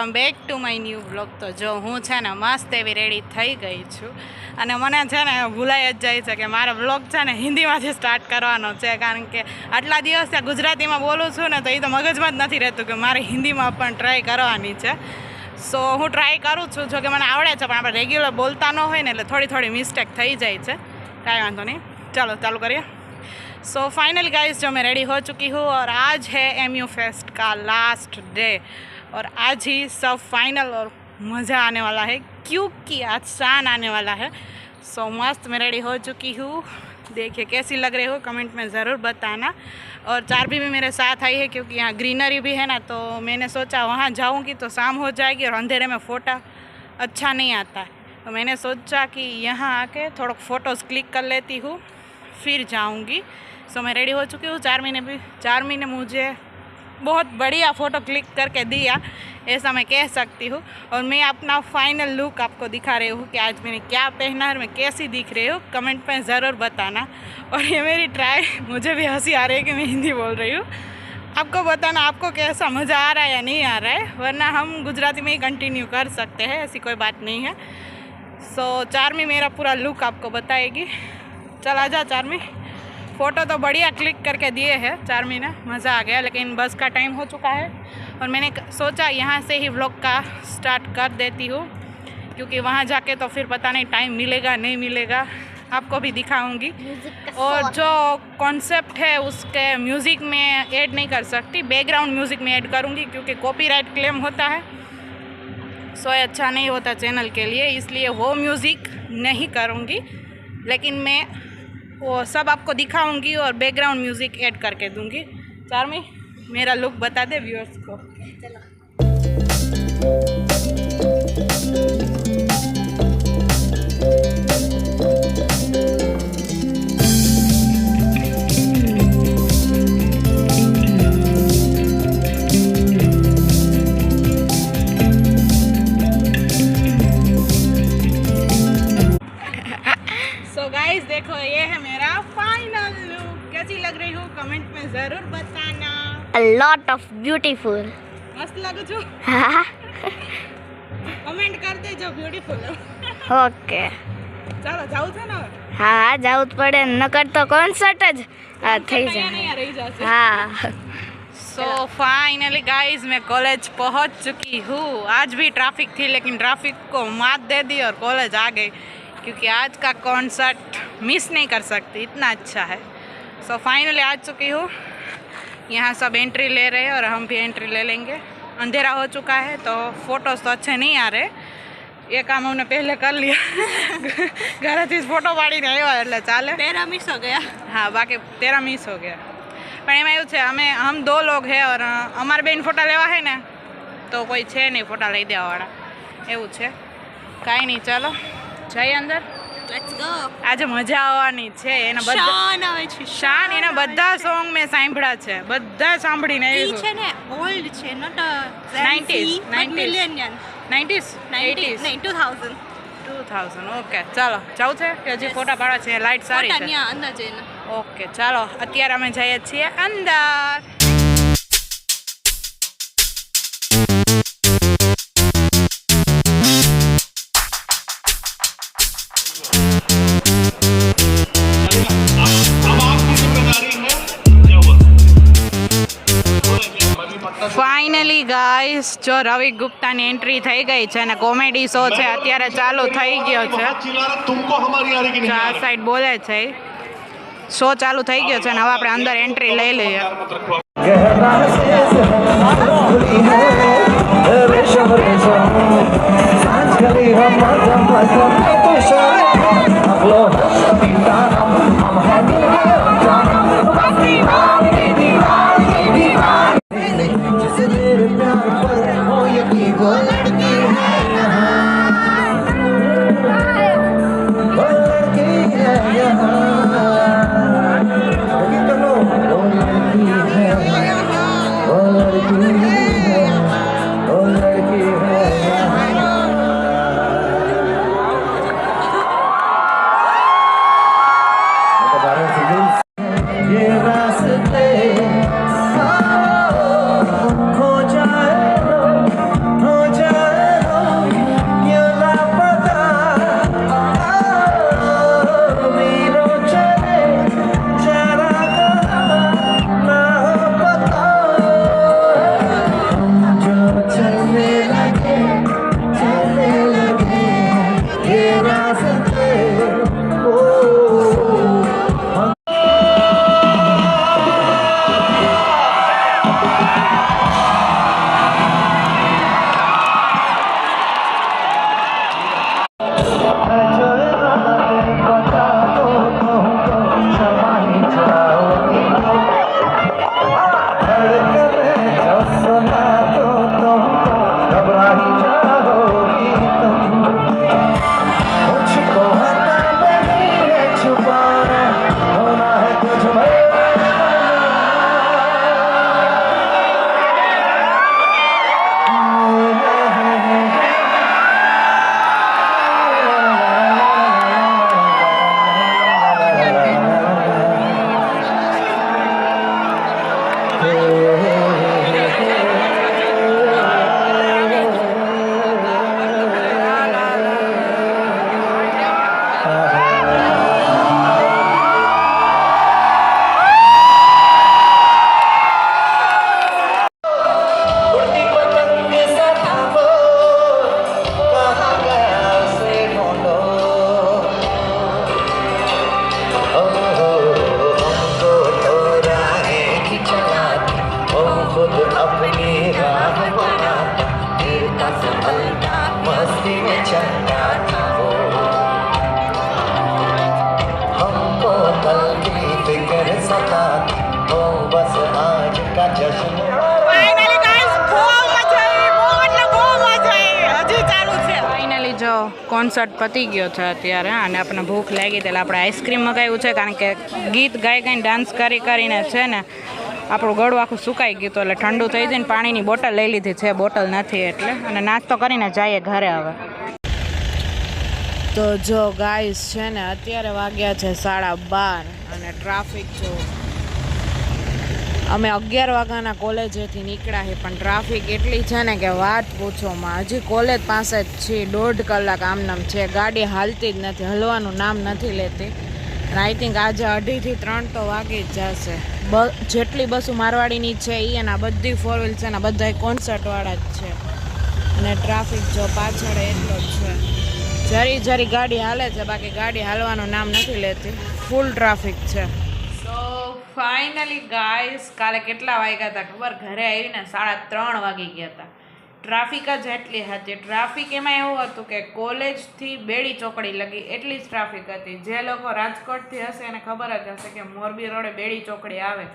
Welcome back to my new blog. તો જો હું છે ને મસ્ત એવી રેડી થઈ ગઈ છું અને મને છે ને ભૂલાઈ જ જાય છે કે મારો બ્લોગ છે ને હિન્દીમાંથી સ્ટાર્ટ કરવાનો છે, કારણ કે આટલા દિવસ ગુજરાતીમાં બોલું છું ને તો એ તો મગજમાં જ નથી રહેતું કે મારે હિન્દીમાં પણ ટ્રાય કરવાની છે। સો હું ટ્રાય કરું છું, જો કે મને આવડે છે, પણ આપણે રેગ્યુલર બોલતા ન હોય ને એટલે થોડી થોડી મિસ્ટેક થઈ જાય છે। કાંઈ વાંધો नहीं, चलो चालू करिए। सो फाइनल गाइस जो मैं रेडी हो चुकी हूँ और आज है MU फेस्ट का लास्ट डे और आज ही सब फाइनल और मज़ा आने वाला है क्योंकि आज शान आने वाला है। सो मस्त मैं रेडी हो चुकी हूँ, देखिए कैसी लग रही हो कमेंट में ज़रूर बताना। और चारभी भी मेरे साथ आई है क्योंकि यहाँ ग्रीनरी भी है ना, तो मैंने सोचा वहाँ जाऊँगी तो शाम हो जाएगी और अंधेरे में फ़ोटा अच्छा नहीं आता है, तो मैंने सोचा कि यहाँ आके थोड़ा फ़ोटोज़ क्लिक कर लेती हूँ फिर जाऊँगी। सो मैं रेडी हो चुकी हूँ। 4 महीने मुझे बहुत बढ़िया फ़ोटो क्लिक करके दिया, ऐसा मैं कह सकती हूँ। और मैं अपना फाइनल लुक आपको दिखा रही हूँ कि आज मैंने क्या पहना है और मैं कैसी दिख रही हूँ, कमेंट में ज़रूर बताना। और ये मेरी ट्राई, मुझे भी हंसी आ रही है कि मैं हिंदी बोल रही हूँ, आपको बताना आपको कैसा मज़ा आ रहा है या नहीं आ रहा है, वरना हम गुजराती में ही कंटिन्यू कर सकते हैं, ऐसी कोई बात नहीं है। सो चारमी मेरा पूरा लुक आपको बताएगी। चल आजा चारमी, फ़ोटो तो बढ़िया क्लिक करके दिए हैं चारमी ने, मज़ा आ गया। लेकिन बस का टाइम हो चुका है और मैंने सोचा यहाँ से ही व्लॉग का स्टार्ट कर देती हूँ, क्योंकि वहाँ जाके तो फिर पता नहीं टाइम मिलेगा नहीं मिलेगा, आपको भी दिखाऊंगी। और जो कॉन्सेप्ट है उसके म्यूज़िक में ऐड नहीं कर सकती, बैकग्राउंड म्यूज़िक में ऐड करूँगी क्योंकि कॉपीराइट क्लेम होता है, सो अच्छा नहीं होता चैनल के लिए, इसलिए वो म्यूज़िक नहीं करूँगी। लेकिन मैं वो सब आपको दिखाऊंगी और बैकग्राउंड म्यूज़िक ऐड करके दूंगी। चारमी मेरा लुक बता दे व्यूअर्स को। गाइस देखो ये है मेरा फाइनल लुक, कैसी लग रही हूँ कमेंट में जरूर बताना। A lot of beautiful. मस्त लगू छू, कमेंट कर दे जो ब्यूटीफुल हो। ઓકે ચાલો જાવું છે ને? હા જાવું જ પડે, નકર તો કોન્સર્ટ જ થઈ જાય। રહી જશે। हाँ सो फाइनली गाइस मैं कॉलेज पहुँच चुकी हूँ। आज भी ट्रैफिक थी लेकिन ट्रैफिक को मात दे दी और कॉलेज आ गई, क्योंकि आज का कॉन्सर्ट मिस नहीं कर सकती, इतना अच्छा है। सो फाइनली आ चुकी हूँ, यहाँ सब एंट्री ले रहे हैं और हम भी एंट्री ले लेंगे। अंधेरा हो चुका है तो फ़ोटोज़ तो अच्छे नहीं आ रहे, ये काम हमने पहले कर लिया घर थी फोटो पाड़ी ने आया એટલે ચાલે। तेरा मिस हो गया? हाँ बाकी तेरा मिस हो गया, પણ એમાં એવું છે हम 2 लोग हैं और અમારે બેન ફોટા લેવા है ને તો કોઈ છે નહીં ફોટા લઈ દેવાવાળા, એવું છે। કાંઈ નહીં, ચાલો જઈએ અંદર, લેટ્સ ગો। આજે મજા આવવાની છે, એના બધા શાન આવે છે, શાન એના બધા સોંગ મેં સાંભળ્યા છે, બધા સાંભળીને આવી છે ને। ઓલ્ડ છે, not 90s millennial 90s 80s નહીં 2000 ઓકે। ચાલો જાવ છે કે હજી ફોટા પાડવા છે? લાઈટ સારી છે ત્યાં અંદર જઈને। ઓકે ચાલો અત્યારે અમે જઈએ છીએ અંદર। फाइनली गाइस जो रवि गुप्ता ની એન્ટ્રી થઈ ગઈ છે અને કોમેડી શો છે અત્યારે ચાલુ થઈ ગયો છે, આ સાઈડ બોલે છે, શો ચાલુ થઈ ગયો છે અને હવે આપણે અંદર એન્ટ્રી લઈ લઈએ। हो जाए होगी तुम मुझको हटाना नहीं है छुपाना होना है तुझ में उड़ती पतंग के साथ वो कहाँ गया उसे ढूंढो हमको तो राहें की चलाती वो खुद अपनी राह बनाता गिरता संभलता मस्ती में चलता था वो हमको कल की फिक्र सताती वो बस आज का जश्न ફાઇનલી ગાઈસ બહુ મજા આવી, બહુ એટલે બહુ મજા આવી, હજી ચાલુ છે. ફાઇનલી જો કોન્સર્ટ પતી ગયો છે અત્યારે અને આપણને ભૂખ લાગી એટલે આપણે આઈસ્ક્રીમ મગાવ્યું છે કારણ કે ગીત ગાઈ ગાઈને ડાન્સ કરી કરીને છે ને આપણું ગળું આખું સુકાઈ ગયું હતું એટલે ઠંડુ થઈ જઈને પાણીની બોટલ લઈ લીધી છે, બોટલ નથી એટલે, અને નાસ્તો કરીને જઈએ ઘરે હવે. તો જો ગાઈસ છે ને અત્યારે વાગ્યા છે 12:30 અને ટ્રાફિક જો અમે 11 વાગ્યાના કોલેજેથી નીકળ્યા છે પણ ટ્રાફિક એટલી છે ને કે વાત પૂછોમાં. હજી કોલેજ પાસે જ છીએ, 1.5 કલાક આમનામ છે, ગાડી હાલતી જ નથી, હલવાનું નામ નથી લેતી. અને આઈ થિંક આજે 2:30 થી 3 તો વાગી જ જશે. જેટલી બસો મારવાડીની છે એ અને આ બધી 4 વ્હીલ છે ને બધા કોન્સર્ટવાળા જ છે. અને ટ્રાફિક જો પાછળ એટલો જ છે, જરી જરી ગાડી હાલે છે, બાકી ગાડી હાલવાનું નામ નથી લેતી, ફૂલ ટ્રાફિક છે. ફાઇનલી ગાઈસ કાલે કેટલા વાગ્યા હતા ખબર? ઘરે આવીને 3:30 વાગી ગયા હતા. ટ્રાફિક જ એટલી હતી. ટ્રાફિક એમાં એવું હતું કે કોલેજથી બેડી ચોકડી લગી એટલી જ ટ્રાફિક હતી. જે લોકો રાજકોટથી હશે એને ખબર જ હશે કે મોરબી રોડે બેડી ચોકડી આવે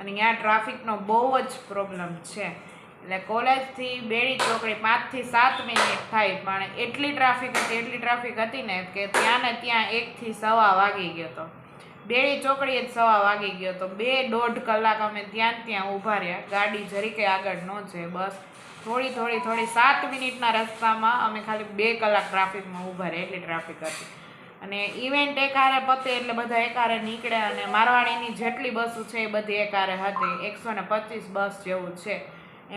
અને ત્યાં ટ્રાફિકનો બહુ જ પ્રોબ્લેમ છે. એટલે કોલેજથી બેડી ચોકડી 5 થી 7 મિનિટ થાય પણ એટલી ટ્રાફિક હતી ને કે ત્યાં ને ત્યાં 1 થી 1:15 વાગી ગયો હતો. બેડી ચોકડીએ જ 1:15 વાગી ગયો તો 2.5 કલાક અમે ત્યાં ઊભા રહ્યા. ગાડી જરીકે આગળ ન છે, બસ થોડી 7 મિનિટના રસ્તામાં અમે ખાલી 2 કલાક ટ્રાફિકમાં ઊભા રહ્યા, એટલી ટ્રાફિક હતી. અને ઇવેન્ટ એકારે પતે એટલે બધા એકારે નીકળે અને મારવાડીની જેટલી બસો છે એ બધી એકારે હતી. 125 બસ જેવું છે,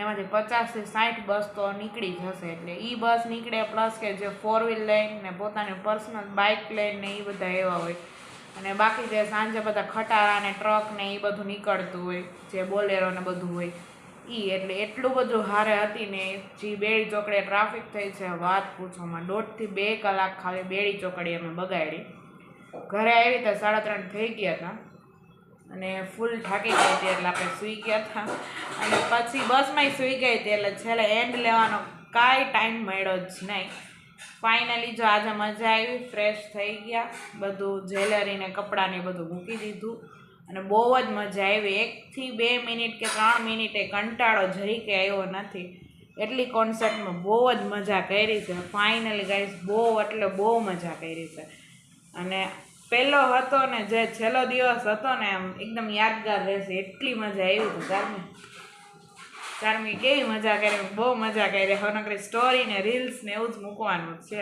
એમાંથી 50 થી 60 બસ તો નીકળી જશે. એટલે એ બસ નીકળે પ્લસ કે જે 4 વ્હીલ લઈને પોતાની પર્સનલ બાઇક લઈને એ બધા એવા હોય. અને બાકી જે સાંજે બધા ખટારા ને ટ્રક ને એ બધું નીકળતું હોય, જે બોલેરો ને બધું હોય એટલે એટલું બધું હારે હતી ને. જે બેડી ચોકડીએ ટ્રાફિક થઈ છે વાત પૂછોમાં. 1.5 થી 2 કલાક ખાલી બેડી ચોકડી અમે બગાડી. ઘરે આવી તો 3:30 થઈ ગયા હતા અને ફૂલ થાકી ગઈ હતી એટલે આપણે સૂઈ ગયા હતા. અને પછી બસમાંય સૂઈ ગઈ હતી એટલે છેલ્લે એન્ડ લેવાનો કાંઈ ટાઈમ મળ્યો જ નહીં. ફાઇનલી જો આજે મજા આવી, ફ્રેશ થઈ ગયા, બધું જ્વેલરી ને કપડાં ને બધું મૂકી દીધું અને બહુ જ મજા આવી. 1 થી 2 મિનિટ કે 3 મિનિટે કંટાળો જરીકે આવ્યો નથી, એટલી કોન્સર્ટમાં બહુ જ મજા કરી છે. ફાઇનલી ગાઈસ બહુ એટલે બહુ મજા કરી છે. અને પહેલો હતો ને જે છેલ્લો દિવસ હતો ને એમ એકદમ યાદગાર રહેશે, એટલી મજા આવી છે. ચારમી કેવી મજા કરી, બહુ મજા કરી. હવે નકરી સ્ટોરી ને રીલ્સ ને એવું જ મૂકવાનું છે.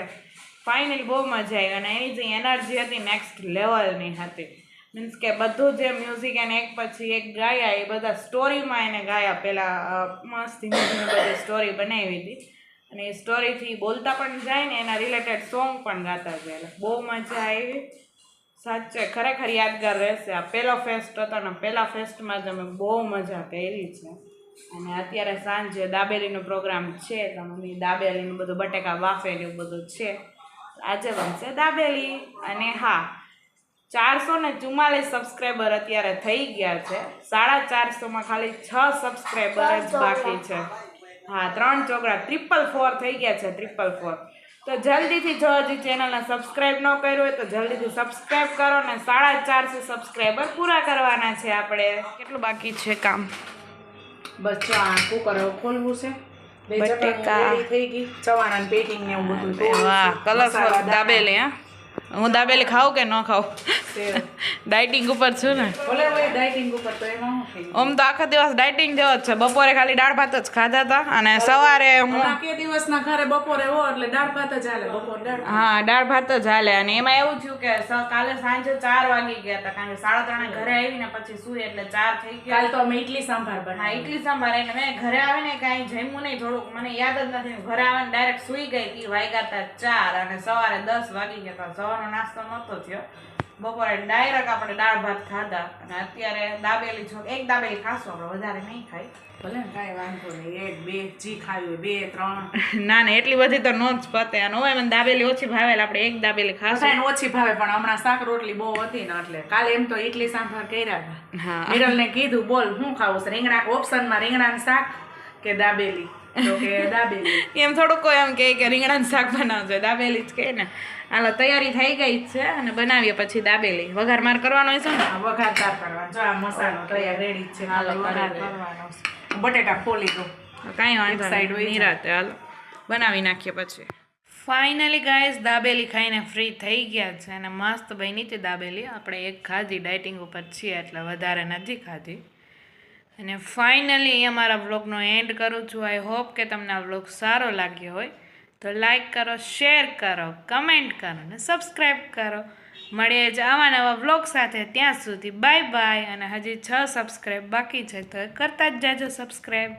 ફાઇનલી બહુ મજા આવી અને એની જે એનર્જી હતી નેક્સ્ટ લેવલની હતી. મીન્સ કે બધું જે મ્યુઝિક એને એક પછી એક ગાયા એ બધા સ્ટોરીમાં એને ગાયા. પહેલાં મસ્ત ધીમે બધી સ્ટોરી બનાવી હતી અને એ સ્ટોરીથી બોલતા પણ જાય ને એના રિલેટેડ સોંગ પણ ગાતા જાય. એટલે બહુ મજા આવી, સાચે ખરેખર યાદગાર રહેશે. આ પહેલો ફેસ્ટ હતો ને, પહેલા ફેસ્ટમાં જ અમે બહુ મજા કરી છે. અને અત્યારે સાંજે દાબેલીનો પ્રોગ્રામ છે તો મમ્મી દાબેલીનું બધું બટેકા બાફેલું બધું છે, આજે બનશે દાબેલી. અને હા, 444 સબસ્ક્રાઈબર અત્યારે થઈ ગયા છે. 450માં ખાલી 6 સબસ્ક્રાઈબર જ બાકી છે. હા 3 ચોકડા 444 થઈ ગયા છે, 444. તો જલ્દીથી જો હજી ચેનલને સબસ્ક્રાઈબ ન કર્યું હોય તો જલ્દીથી સબસ્ક્રાઈબ કરો ને 450 સબસ્ક્રાઈબર પૂરા કરવાના છે આપણે. કેટલું બાકી છે કામ? બસ જો આ કુકર ખોલવું છે બટેકા. થઈ ગઈ ચવાણાની પેકિંગ ને એવું બધું તોડ્યું વાહ છે. કલરફુલ મસાલા, દાબેલી હા હું દાબેલી ખાઉં કે ન ખાઉં સેવ. ડાયટિંગ ઉપર છું ને ભલે હોય ડાયટિંગ ઉપર તો એમાં શું થઈ ગયું? આમ તો આખો દિવસ ડાયટિંગ જેવો જ છે બપોરે ખાલી દાળ ભાત જ ખાધા હતા અને સવારે હું હમણાં કે દિવસના ઘરે બપોરે હો એટલે દાળ ભાત જ હાલે બપોર દાળ ભાત. હા દાળ ભાત જ હાલે અને એમાં એવું થયું કે કાલે સાંજે 4 વાગી ગયા હતા કારણ કે 3:30 ઘરે આવીને પછી સુઈ એટલે 4 થઈ ગયા કાલ તો અમે ઇડલી સાંભાર હા બનાવી. ઇડલી સાંભાર એટલે મેં ઘરે આવીને કાંઈ જમ્યું નહીં થોડુંક મને યાદ જ નથી ઘરે આવીને ડાયરેક્ટ સુઈ ગઈ હતી વાગ્યા હતા 4 અને સવારે 10 વાગી ગયા હતા સવારનો નાસ્તો નહોતો થયો બપોરે ડાયરેક્ટ આપણે દાળ ભાત ખાધા અને અત્યારે દાબેલી છો એક દાબેલી ખાશું આપણે વધારે નહીં ખાઈ ભલે ને કાંઈ વાંધો નહીં 1 2 જી ખાવી 2 3 ના ના એટલી બધી તો નો જ પતે અને હવે મને દાબેલી ઓછી ભાવે એટલે આપણે એક દાબેલી ખાશું બધાને ઓછી ભાવે પણ હમણાં શાક રોટલી બહુ હતી ને એટલે કાલે એમ તો ઇડલી સાંભાર કર્યા હતા. હા મિરલને કીધું બોલ શું ખાવું છે રીંગણા ઓપ્શનમાં રીંગણાનું શાક કે દાબેલી તો કે દાબેલી. એમ થોડુંક કોઈ એમ કહે કે રીંગણાનું શાક બનાવજો દાબેલી જ કહે ને હાલો તૈયારી થઈ ગઈ જ છે અને બનાવીએ પછી દાબેલી વઘાર માર કરવાનો છે ને આ વઘાર કરવાનો જો આ મસાલો તૈયાર રેડી જ છે હાલો, વઘાર કરી દે. કરવાનો છે. બટેટા ફોલી દો. કાંઈ વાંધો એક side નહીં હોય છે. નિરાતે હાલો બનાવી નાખીએ પછી ફાઇનલી ગાઈસ દાબેલી ખાઈને ફ્રી થઈ ગયા છે અને મસ્ત બની હતી દાબેલી આપણે એક ખાધી ડાયટિંગ ઉપર છીએ એટલે વધારે નથી ખાધી અને ફાઇનલી અમારા વ્લોગનો એન્ડ કરું છું આઈ હોપ કે તમને આ વ્લોગ સારો લાગ્યો હોય તો લાઈક કરો શેર કરો કમેન્ટ કરો અને સબસ્ક્રાઈબ કરો મળીએ જ આવા નવા વ્લોગ સાથે ત્યાં સુધી બાય બાય અને હજી 6 સબસ્ક્રાઈબ બાકી છે તો કરતા જ જાજો સબસ્ક્રાઈબ